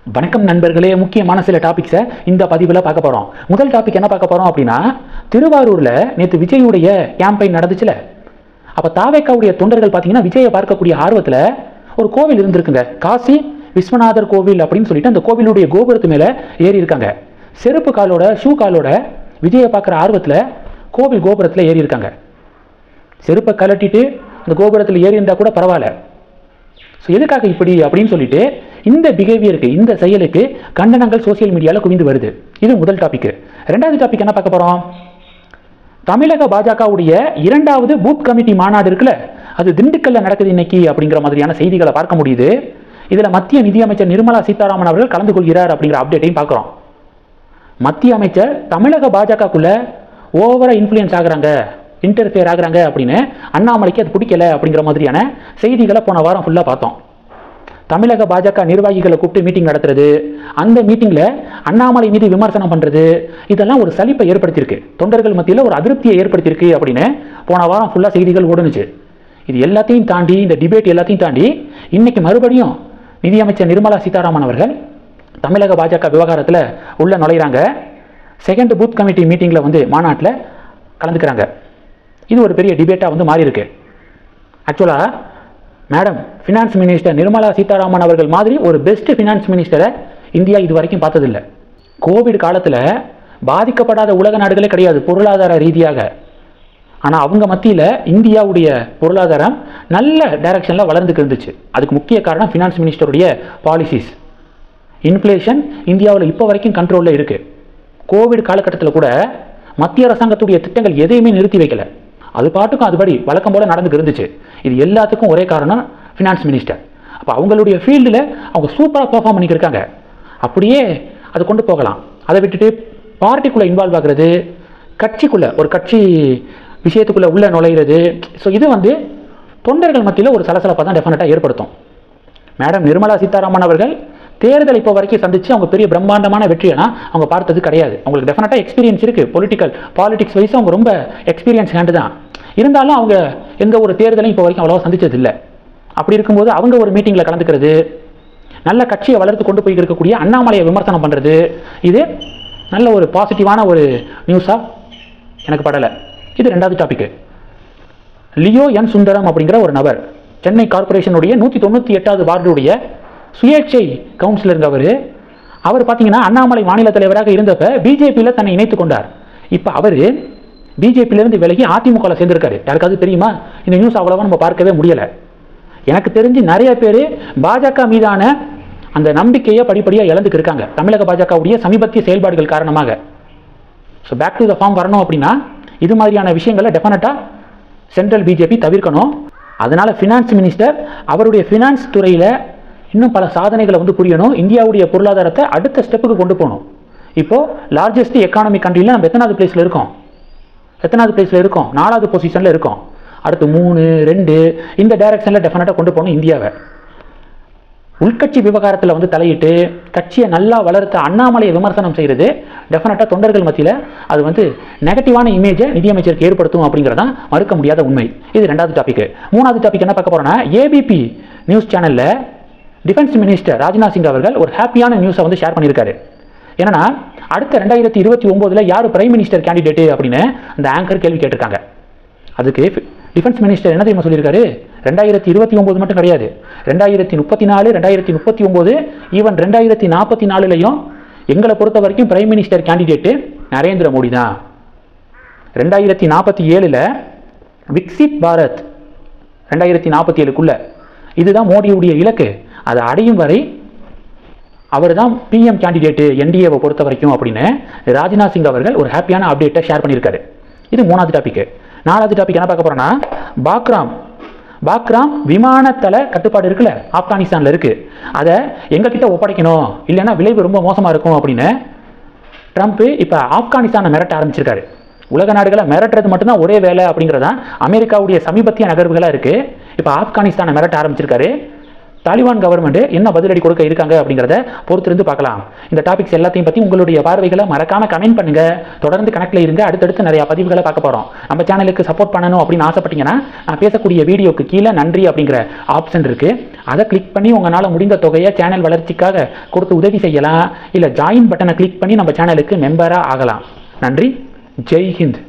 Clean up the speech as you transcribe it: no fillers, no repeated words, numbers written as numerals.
வணக்கம் நண்பர்களே, முக்கியமான சில டாபிக்ஸை இந்த பதிவில் பார்க்க போகிறோம். முதல் டாபிக் என்ன பார்க்க போகிறோம் அப்படின்னா, திருவாரூரில் நேற்று விஜயுடைய கேம்பெயின் நடந்துச்சுல. அப்போ தாவேக்காவுடைய தொண்டர்கள் பார்த்தீங்கன்னா விஜயை பார்க்கக்கூடிய ஆர்வத்தில் ஒரு கோவில் இருந்திருக்குங்க, காசி விஸ்வநாதர் கோவில் அப்படின்னு சொல்லிட்டு அந்த கோவிலுடைய கோபுரத்து மேலே ஏறி இருக்காங்க. செருப்பு காலோட ஷூ காலோட விஜயை பார்க்குற ஆர்வத்தில் கோவில் கோபுரத்தில் ஏறி இருக்காங்க. செருப்பை கலட்டிட்டு அந்த கோபுரத்தில் ஏறி இருந்தால் கூட பரவாயில்ல. ஸோ எதுக்காக இப்படி அப்படின்னு சொல்லிட்டு இந்த பிஹேவியருக்கு, இந்த செயலுக்கு கண்டனங்கள் சோசியல் மீடியாவில் குவிந்து வருது. இது முதல் டாபிக். ரெண்டாவது டாபிக் என்ன பார்க்க போகிறோம், தமிழக பாஜகவுடைய 2வது பூத் கமிட்டி மாநாடு இருக்குல்ல, அது திண்டுக்கல்ல நடக்குது இன்னைக்கு அப்படிங்கிற மாதிரியான செய்திகளை பார்க்க முடியுது. இதில் மத்திய நிதியமைச்சர் நிர்மலா சீதாராமன் அவர்கள் கலந்து கொள்கிறார் அப்படிங்கிற அப்டேட்டையும் பார்க்குறோம். மத்திய அமைச்சர் தமிழக பாஜகக்குள்ள ஓவரா இன்ஃப்ளூயன்ஸ் ஆகுறாங்க, இன்டர்ஃபியர் ஆகுறாங்க அப்படின்னு அண்ணாமலைக்கு அது பிடிக்கல அப்படிங்கிற மாதிரியான செய்திகளை போன வாரம் ஃபுல்லாக பார்த்தோம். தமிழக பாஜக நிர்வாகிகளை கூப்பிட்டு மீட்டிங் நடத்துறது, அந்த மீட்டிங்கில் அண்ணாமலை மீது விமர்சனம் பண்ணுறது, இதெல்லாம் ஒரு சலிப்பை ஏற்படுத்தியிருக்கு, தொண்டர்கள் மத்தியில் ஒரு அதிருப்தியை ஏற்படுத்தியிருக்கு அப்படின்னு போன வாரம் ஃபுல்லாக செய்திகள் ஓடுனுச்சு. இது எல்லாத்தையும் தாண்டி, இந்த டிபேட் எல்லாத்தையும் தாண்டி இன்னைக்கு மறுபடியும் நிதியமைச்சர் நிர்மலா சீதாராமன் அவர்கள் தமிழக பாஜக விவகாரத்தில் உள்ள நுழைகிறாங்க. செகண்ட் பூத் கமிட்டி மீட்டிங்கில் மாநாட்டில் கலந்துக்கிறாங்க. இது ஒரு பெரிய டிபேட்டாக மாறி இருக்கு. ஆக்சுவலாக madam finance minister Nirmala Sitharaman அவர்கள் மாதிரி ஒரு பெஸ்ட் ஃபினான்ஸ் மினிஸ்டரை இந்தியா இது வரைக்கும் பார்த்ததில்லை. கோவிட் காலத்தில் பாதிக்கப்படாத உலக நாடுகளே கிடையாது பொருளாதார ரீதியாக. ஆனால் அவங்க மத்தியில் இந்தியாவுடைய பொருளாதாரம் நல்ல டைரக்ஷனில் வளர்ந்துக்கு இருந்துச்சு. அதுக்கு முக்கிய காரணம் ஃபினான்ஸ் மினிஸ்டருடைய பாலிசிஸ். இன்ஃப்ளேஷன் இந்தியாவில் இப்போ வரைக்கும் கண்ட்ரோலில் இருக்குது. கோவிட் காலகட்டத்தில் கூட மத்திய அரசாங்கத்துடைய திட்டங்கள் எதையுமே நிறுத்தி வைக்கல, அது பாட்டுக்கும் அதுபடி வழக்கம் போல நடந்துக்கு இருந்துச்சு. இது எல்லாத்துக்கும் ஒரே காரணம் ஃபினான்ஸ் மினிஸ்டர். அப்போ அவங்களுடைய ஃபீல்டில் அவங்க சூப்பராக பெர்ஃபார்ம் பண்ணிக்கிருக்காங்க. அப்படியே அதை கொண்டு போகலாம். அதை விட்டுட்டு பார்ட்டிக்குள்ளே இன்வால்வ் ஆகிறது, கட்சிக்குள்ளே ஒரு கட்சி விஷயத்துக்குள்ளே உள்ள நுழைகிறது. ஸோ இது தொண்டர்கள் மத்தியில் ஒரு சலசலப்பை தான் டெஃபினட்டாக ஏற்படுத்தும். மேடம் நிர்மலா சீதாராமன் அவர்கள் தேர்தல் இப்போ வரைக்கும் சந்திச்சு அவங்க பெரிய பிரம்மாண்டமான வெற்றியெல்லாம் அவங்க பார்த்தது கிடையாது. அவங்களுக்கு டெஃபினட்டாக எக்ஸ்பீரியன்ஸ் இருக்குது, பாலிடிக்ஸ் வைஸ் அவங்க ரொம்ப எக்ஸ்பீரியன்ஸ் ஹேண்டு தான். இருந்தாலும் அவங்க எந்த ஒரு தேர்தலையும் இப்போ வரைக்கும் அவ்வளோவா சந்திச்சது இல்லை. அப்படி இருக்கும்போது அவங்க ஒரு மீட்டிங்கில் கலந்துக்கிறது, நல்ல கட்சியை வளர்த்து கொண்டு போய் இருக்கக்கூடிய அண்ணாமலையை விமர்சனம் பண்ணுறது, இது நல்ல ஒரு பாசிட்டிவான ஒரு நியூஸாக எனக்கு படலை. இது ரெண்டாவது டாபிக். லியோ என் சுந்தரம் அப்படிங்கிற ஒரு நபர் சென்னை கார்பரேஷனுடைய 198வது வார்டுடைய சுயேட்சை கவுன்சிலருங்க. அவர் பார்த்தீங்கன்னா அண்ணாமலை மாநில தலைவராக இருந்தப்ப பிஜேபியில் தன்னை இணைத்து கொண்டார். இப்போ அவர் பிஜேபியிலிருந்து விலகி அதிமுகவில் சேர்ந்திருக்காரு. யாருக்காவது தெரியுமா? இந்த நியூஸ் அவ்வளவா நம்ம பார்க்கவே முடியலை. எனக்கு தெரிஞ்சு நிறைய பேர் பாஜக மீதான அந்த நம்பிக்கையை படிப்படியாக இழந்துக்கு இருக்காங்க தமிழக பாஜகவுடைய சமீபத்திய செயல்பாடுகள் காரணமாக. So back to the form வரணும் அப்படின்னா இது மாதிரியான விஷயங்களை டெஃபினட்டாக சென்ட்ரல் பிஜேபி தவிர்க்கணும். அதனால ஃபினான்ஸ் மினிஸ்டர் அவருடைய ஃபினான்ஸ் துறையில் இன்னும் பல சாதனைகளை புரியணும். இந்தியாவுடைய பொருளாதாரத்தை அடுத்த ஸ்டெப்புக்கு கொண்டு போகணும். இப்போது லார்ஜஸ்ட் எக்கானமிக் கண்ட்ரியில் நம்ம எத்தனாவது பிளேஸில் இருக்கோம்? 4வது பொசிஷனில் இருக்கோம். அடுத்து 3, 2 இந்த டைரக்ஷனில் டெஃபினட்டாக கொண்டு போகணும் இந்தியாவை. உள்கட்சி விவகாரத்தில் தலையிட்டு கட்சியை நல்லா வளர்த்த அண்ணாமலையை விமர்சனம் செய்கிறது டெஃபினட்டாக தொண்டர்கள் மத்தியில் அது நெகட்டிவான இமேஜை நிதியமைச்சருக்கு ஏற்படுத்தும் அப்படிங்கிறதான் மறுக்க முடியாத உண்மை. இது ரெண்டாவது டாபிக். மூணாவது டாபிக் என்ன பார்க்க போகிறோன்னா, ஏபிபி நியூஸ் சேனலில் டிஃபென்ஸ் மினிஸ்டர் ராஜ்நாத் சிங் அவர்கள் ஒரு ஹாப்பியான நியூஸை ஷேர் பண்ணியிருக்காரு. என்னன்னா, அடுத்த 2029 யார் பிரைம் மினிஸ்டர் கேண்டிடேட்டு அப்படின்னு அந்த ஆங்கர் கேள்வி கேட்டிருக்காங்க. அதுக்கு டிஃபென்ஸ் மினிஸ்டர் என்ன தெரியுமா சொல்லியிருக்காரு, 2029 மட்டும் கிடையாது, 2034, 2039, ஈவன் 2044லையும் எங்களை பொறுத்த வரைக்கும் prime minister candidate Narendra Modi தான். 2047 விக்சித் பாரத் 2047க்குள்ள இதுதான் மோடியுடைய இலக்கு. அதை அடையும் வரை அவர் தான் பிஎம் கேண்டிடேட்டு என்டிஏவை பொறுத்த வரைக்கும் அப்படின்னு ராஜ்நாத் சிங் அவர்கள் ஒரு ஹாப்பியான அப்டேட்டை ஷேர் பண்ணியிருக்காரு. இது மூணாவது டாபிக். நாலாவது டாபிக் என்ன பார்க்க போறோம்னா, பாக்ராம் விமானத்தள கட்டுப்பாடு இருக்குல்ல, ஆப்கானிஸ்தானில் இருக்குது, அதை எங்ககிட்ட ஒப்படைக்கணும், இல்லைன்னா விளைவு ரொம்ப மோசமாக இருக்கும் அப்படின்னு ட்ரம்ப் இப்போ ஆப்கானிஸ்தானை மிரட்ட ஆரம்பிச்சிருக்காரு. உலக நாடுகளை மிரட்டுறது மட்டும்தான் ஒரே வேலை அப்படிங்கிறதான் அமெரிக்காவுடைய சமீபத்திய நகர்வுகளாக இருக்குது. இப்போ ஆப்கானிஸ்தானை மிரட்ட ஆரம்பிச்சிருக்காரு. தாலிபான் கவர்மெண்ட் என்ன பதிலடி கொடுக்க இருக்காங்க அப்படிங்கிறத பொறுத்திருந்து பார்க்கலாம். இந்த டாபிக்ஸ் எல்லாத்தையும் பற்றி உங்களுடைய பார்வைகளை மறக்காம கமெண்ட் பண்ணுங்க. தொடர்ந்து கனெக்ட்ல இருங்க. அடுத்தடுத்து நிறைய பதிவுகளை பார்க்க போறோம். நம்ம சேனலுக்கு சப்போர்ட் பண்ணணும் அப்படின்னு ஆசைப்பட்டீங்கன்னா நான் பேசக்கூடிய வீடியோக்கு கீழே நன்றி அப்படிங்கிற ஆப்ஷன் இருக்கு. அதை கிளிக் பண்ணி உங்களால் முடிந்த தொகையை சேனல் வளர்ச்சிக்காக கொடுத்து உதவி செய்யலாம். இல்லை ஜாயின் பட்டனை கிளிக் பண்ணி நம்ம சேனலுக்கு மெம்பராக ஆகலாம். நன்றி. ஜெய் ஹிந்த்.